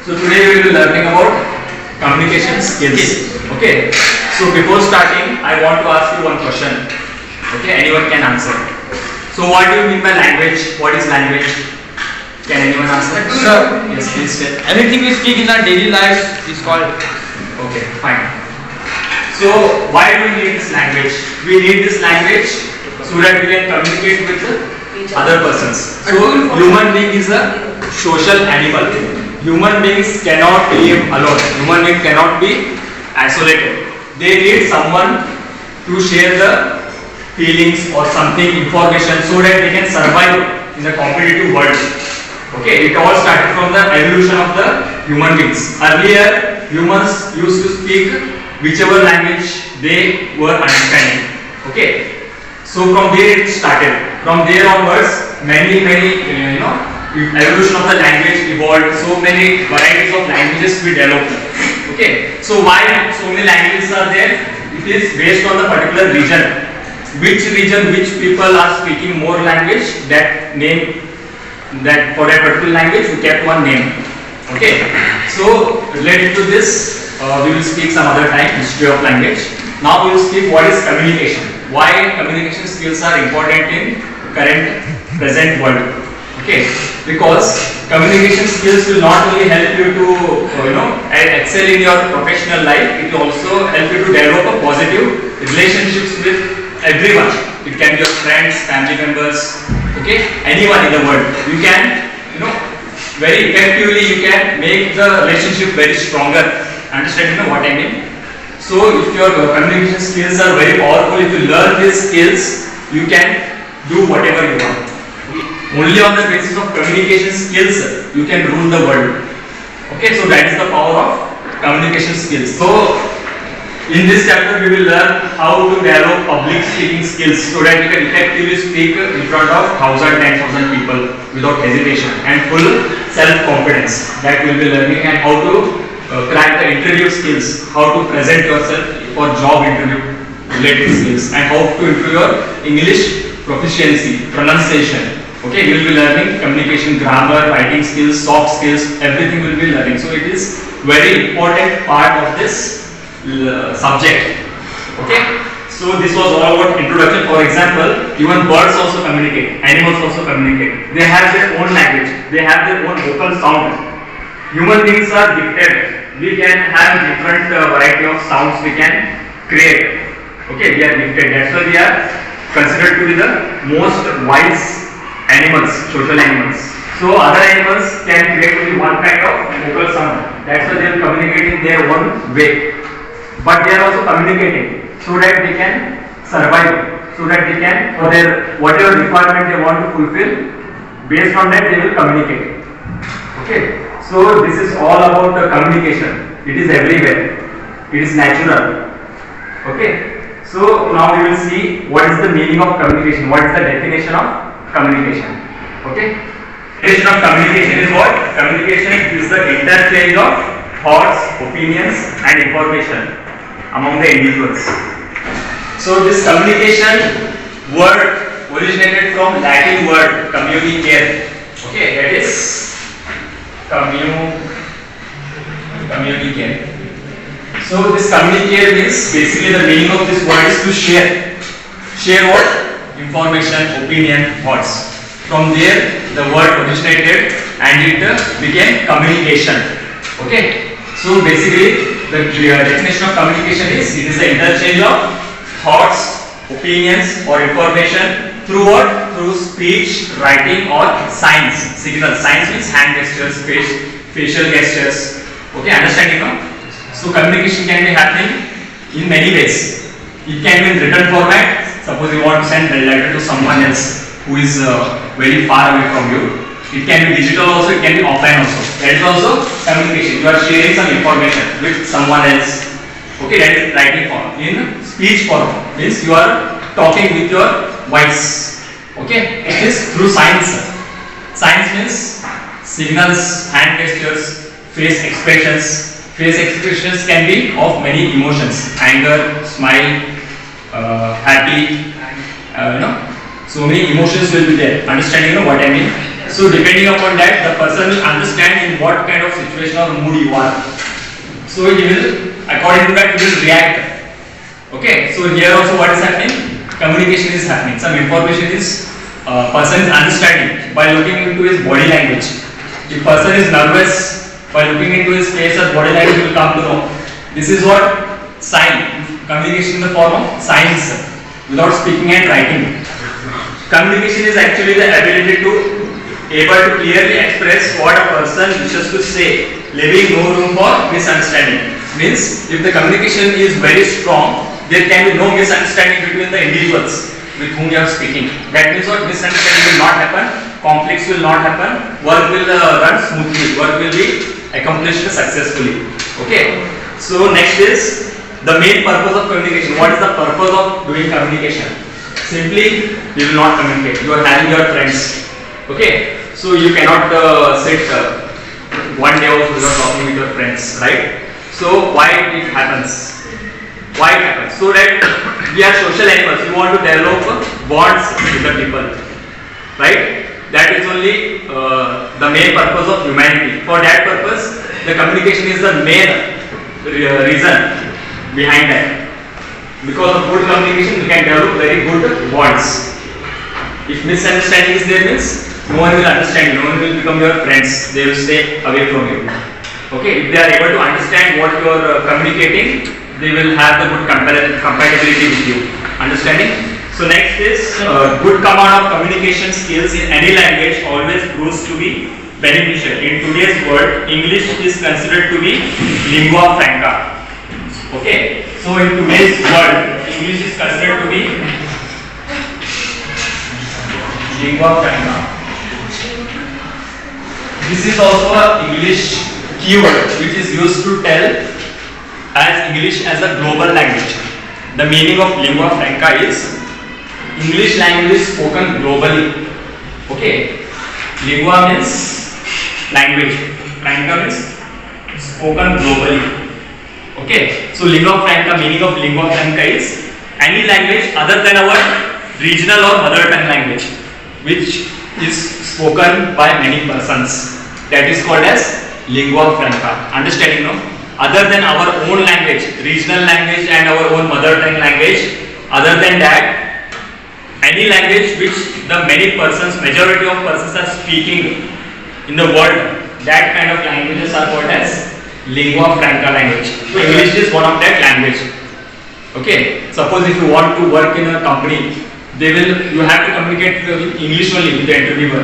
So today we will be learning about communication skills. Okay. So before starting, I want to ask you one question. Okay, anyone can answer. So what do you mean by language? What is language? Can anyone answer? Sir. Yes, please tell. Anything we speak in our daily lives is called. Okay, fine. So why do we need this language? We need this language so that we can communicate with other persons. So human being is a social animal. Human beings cannot live alone. Human beings cannot be isolated. They need someone to share the feelings or something, information, so that they can survive in the competitive world. Okay, it all started from the evolution of the human beings. Earlier, humans used to speak whichever language they were understanding. Okay, so from there it started. From there onwards, many evolution of the language evolved. So many varieties of languages we developed. Okay, so why so many languages are there? It is based on the particular region. Which region, which people are speaking more language, that name, that for that particular language we kept one name. Okay, so related to this, we will speak some other time history of language. Now we will speak what is communication. Why communication skills are important in current present world. Okay, because communication skills will not only help you to excel in your professional life, it will also help you to develop a positive relationships with everyone. It can be your friends, family members, okay, anyone in the world. You can very effectively you can make the relationship very stronger. Understand what I mean? So if your communication skills are very powerful, if you learn these skills, you can do whatever you want. Only on the basis of communication skills you can rule the world. Okay, so that is the power of communication skills. So in this chapter we will learn how to develop public speaking skills so that you can effectively speak in front of 1,000, 10,000 people without hesitation and full self-confidence. That we will be learning, and how to crack the interview skills, how to present yourself for job interview related skills, and how to improve your English proficiency, pronunciation. Okay, you will be learning communication, grammar, writing skills, soft skills, everything will be learning. So it is very important part of this subject. Okay, so this was all about introduction. For example, even birds also communicate, animals also communicate. They have their own language, they have their own vocal sound. Human beings are gifted. We can have different variety of sounds we can create. Okay, we are gifted. That's why we are considered to be the most wise animals, social animals. So other animals can create only one kind of vocal sound. That's why they are communicating their own way. But they are also communicating so that they can survive, so that they can, for their whatever requirement they want to fulfill, based on that they will communicate. Okay, so this is all about the communication. It is everywhere. It is natural. Okay, so now we will see what is the meaning of communication. What is the definition of communication? Okay, definition of communication is what? Communication is the interchange of thoughts, opinions, and information among the individuals. So this communication word originated from Latin word communicare. Okay, that is communicare. So this communicare means, basically the meaning of this word is to share. Share what? Information, opinion, thoughts. From there the word originated and it became communication. Okay, so basically the definition of communication is, it is the interchange of thoughts, opinions or information through what? Through speech, writing or signs, signals. Signs means hand gestures, facial gestures. Okay, understanding now? So communication can be happening in many ways. It can be in written format. Suppose you want to send a letter to someone else who is very far away from you. It can be digital also, it can be offline also. That is also communication. You are sharing some information with someone else. Okay, that is writing form. In speech form means you are talking with your voice. Okay, it is through signs. Signs means signals, hand gestures, face expressions. Face expressions can be of many emotions: anger, smile, happy, so many emotions will be there. Understanding what I mean? So depending upon that, the person will understand in what kind of situation or mood you are. So he will, according to that, he will react. Okay. So here also what is happening? Communication is happening. Some information is person is understanding by looking into his body language. If person is nervous, by looking into his face or body language, will come to know. This is what sign. Communication in the form of signs, without speaking and writing. Communication is actually the ability to able to clearly express what a person wishes to say, leaving no room for misunderstanding. Means if the communication is very strong, there can be no misunderstanding between the individuals with whom you are speaking. That means what, misunderstanding will not happen, conflicts will not happen, work will run smoothly, work will be accomplished successfully. Okay. So next is the main purpose of communication. What is the purpose of doing communication? Simply, you will not communicate. You are having your friends. Okay. So you cannot sit one day also without talking with your friends, right? So why it happens? Why it happens? So that we are social animals. We want to develop bonds with the people, right? That is only the main purpose of humanity. For that purpose, the communication is the main reason behind that. Because of good communication, we can develop very good bonds. If misunderstanding is there, means no one will understand you, no one will become your friends, they will stay away from you. Okay, if they are able to understand what you are communicating, they will have the good compatibility with you. Understanding? So next is good command of communication skills in any language always proves to be beneficial. In today's world, English is considered to be lingua franca. Okay, so in today's world, English is considered to be lingua franca. This is also an English keyword which is used to tell as English as a global language. The meaning of lingua franca is English language spoken globally. Okay, lingua means language, franca means spoken globally. Okay, so lingua franca, meaning of lingua franca is any language other than our regional or mother tongue language, which is spoken by many persons. That is called as lingua franca. Understanding, no? Other than our own language, regional language and our own mother tongue language, other than that, any language which the many persons, majority of persons are speaking in the world, that kind of languages are called as lingua franca language. So English is one of that language. Okay, suppose if you want to work in a company, you have to communicate with English only with the interviewer.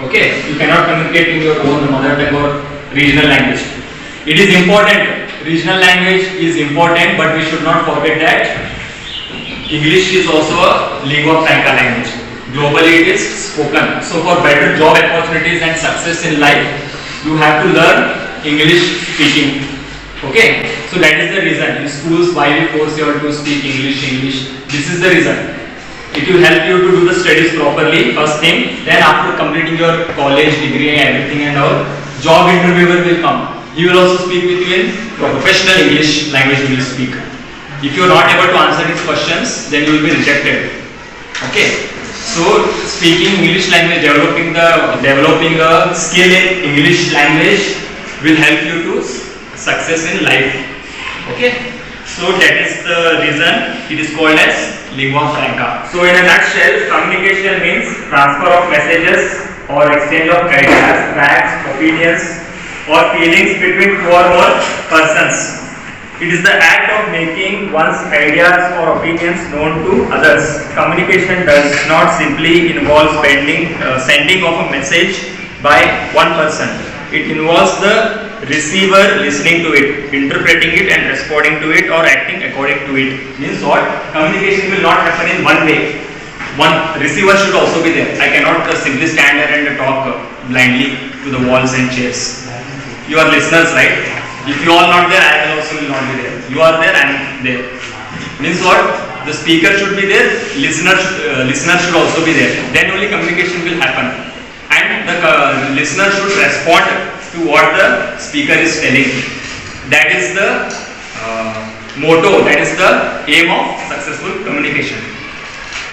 Okay, you cannot communicate in your own mother tongue or regional language. It is important, regional language is important, but we should not forget that English is also a lingua franca language. Globally it is spoken. So for better job opportunities and success in life, you have to learn English speaking. Okay, so that is the reason in schools why we force you all to speak English. This is the reason. It will help you to do the studies properly, first thing. Then after completing your college degree and everything and all, job interviewer will come. He will also speak with you in professional English language you will speak. If you are not able to answer his questions, then you will be rejected. Okay. So speaking English language, developing a skill in English language will help you to success in life. Okay. So that is the reason it is called as lingua franca. So in a nutshell, communication means transfer of messages or exchange of ideas, facts, opinions or feelings between two or more persons. It is the act of making one's ideas or opinions known to others. Communication does not simply involve sending of a message by one person. It involves the receiver listening to it, interpreting it and responding to it or acting according to it. Means what? Communication will not happen in one way. One receiver should also be there. I cannot simply stand there and talk blindly to the walls and chairs. You are listeners, right? If you are not there, I also will not be there. You are there, I am there. Means what? The speaker should be there, listener should also be there. Then only communication will happen. And the listener should respond to what the speaker is telling. That is the motto, that is the aim of successful communication.